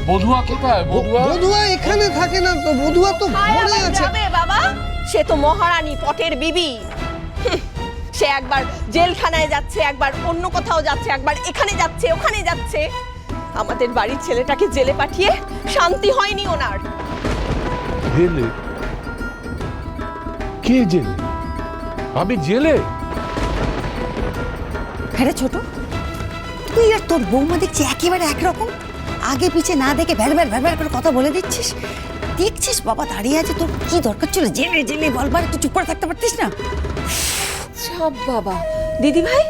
বধুয়া কোথায়? বধুয়া এখানে থাকে না তো, বধুয়া তো মরে আছে। বাবা, সে তো মহারানী পটের বিবি। সে একবার জেলখানায় যাচ্ছে, একবার অন্য কোথাও যাচ্ছে, একবার এখানে যাচ্ছে, ওখানে যাচ্ছে। আমাদের বাড়ির ছেলেটাকে জেলে পাঠিয়ে শান্তি হয়নি ওনার। জেলে? কে জেলে? আমি জেলে? হ্যাঁ ছোট, তুই আর তোর বৌমা দেখছি একেবারে একরকম। আগে পিছে না দেখে ভ্যার ভ্যার করে কথা বলে দিচ্ছিস। দেখছিস বাবা দাঁড়িয়ে আছে, তোর কি দরকার ছিল জেলে জেলে বলবার? একটু চুপ করে থাকতে পারতিস না? সব বাবা, দিদি ভাই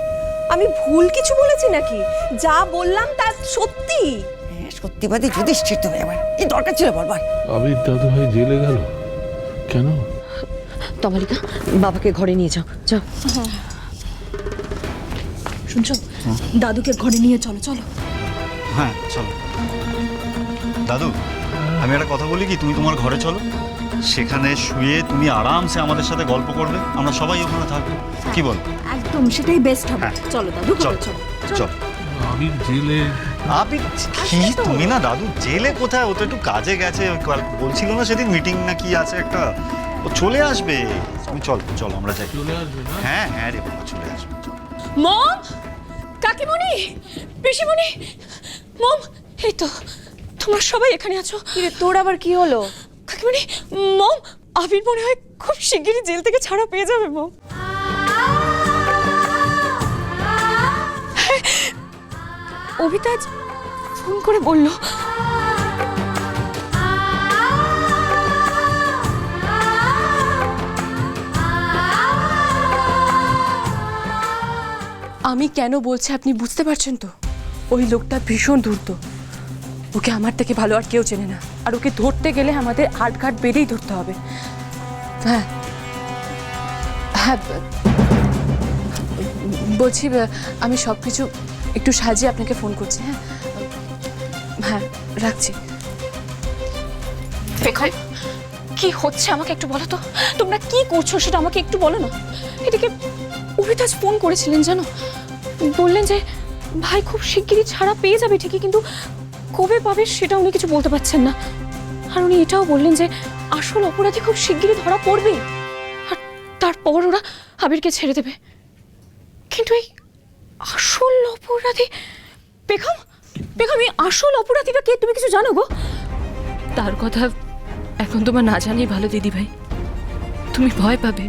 আমি ভুল কিছু বলেছি নাকি? যা বললাম তা সত্যি। হ্যাঁ সত্যিবাদী যুধিষ্ঠির তুমি, আবার কি দরকার ছিল বলবার? আবির দাদু ভাই জেলে গেল কেন? তমালিকা, বাবাকে ঘরে নিয়ে যাও, যাও। শুনছো, দাদুকে ঘরে নিয়ে চলো। চলো। হ্যাঁ চলো। দাদু, আমি একটা কথা বলি কি, তুমি তোমার ঘরে চলো। সেখানে শুয়ে তুমি আরামসে আমাদের সাথে গল্প করবে, আমরা সবাই ওখানে থাকবো। কি বল? একদম সেটাই বেস্ট হবে। চলো দাদু, চল চলো। চল। আবির জেলে? আবির কি তুমি না দাদু, জেলে কোথায়? ও তো একটু কাজে গেছে, বলছিল না সেদিন মিটিং না কি আছে একটা, ও চলে আসবে। তুমি চলো আমরা যাই। চলে আসবে না? হ্যাঁ হ্যাঁ রে বাবা, চলে আসবে। মম, কাকিমণি, পিসিমণি, মম, এই তো তোমরা সবাই এখানে আছো। কিরে তোর আবার কি হলো? কাকিমণি, মম, আবির মনে হয় খুব শিগগিরই জেল থেকে ছাড়া পেয়ে যাবে মম। অভিতা আজ ফোন করে বলল। আমি কেন বলছি আপনি বুঝতে পারছেন তো? ওই লোকটা ভীষণ ধূর্ত। ওকে আমার থেকে ভালো আর কেউ চেনে না, আর ওকে ধরতে গেলে আমাদের আটঘাট বেড়েই ধরতে হবে। হ্যাঁ হ্যাঁ, বলছি আমি সব কিছু একটু সাজিয়ে আপনাকে ফোন করছি। হ্যাঁ হ্যাঁ, রাখছি। দেখো কি হচ্ছে আমাকে একটু বলো তো, তোমরা কি করছো সেটা আমাকে একটু বলো না। এদিকে অভিতাজ ফোন করেছিলেন জানো, বললেন যে ভাই খুব শিগগিরই ছাড়া পেয়ে যাবে ঠিকই, কিন্তু কবে পাবে সেটা উনি কিছু বলতে পারছেন না। আর উনি এটাও বললেন যে আসল অপরাধী খুব শিগগিরই ধরা পড়বে, আর তারপর ওরা আবিরকে ছেড়ে দেবে। কিন্তু এই আসল অপরাধী বেগম, এই আসল অপরাধীটা কে তুমি কিছু জানো গো? তার কথা এখন তোমার না জানাই ভালো দিদি ভাই। তুমি ভয় পাবে,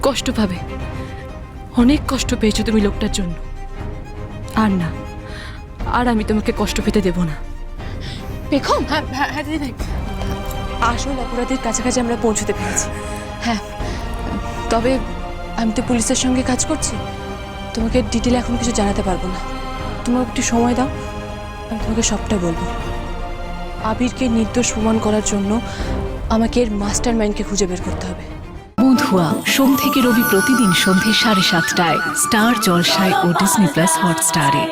কষ্ট পাবে, অনেক কষ্ট পেয়েছো তুমি লোকটার জন্য। আর না, আর আমি তোমাকে কষ্ট পেতে দেব না। বেগম, হ্যাঁ হ্যাঁ দিদি ভাই, আসল অপরাধীর কাছাকাছি আমরা পৌঁছতে পেরেছি। হ্যাঁ, তবে আমি তো পুলিশের সঙ্গে কাজ করছি, তোমাকে ডিটেলে এখন কিছু জানাতে পারবো না। তোমাকে একটু সময় দাও, আমি তোমাকে সবটা বলবো। আবিরকে নির্দোষ প্রমাণ করার জন্য আমাকে এর মাস্টার মাইন্ডকে খুঁজে বের করতে হবে। বধুয়া সোম থেকে রবি প্রতিদিন সন্ধ্যে 7:30টায় স্টার জলসায় ও ডিজনি প্লাস হটস্টারে।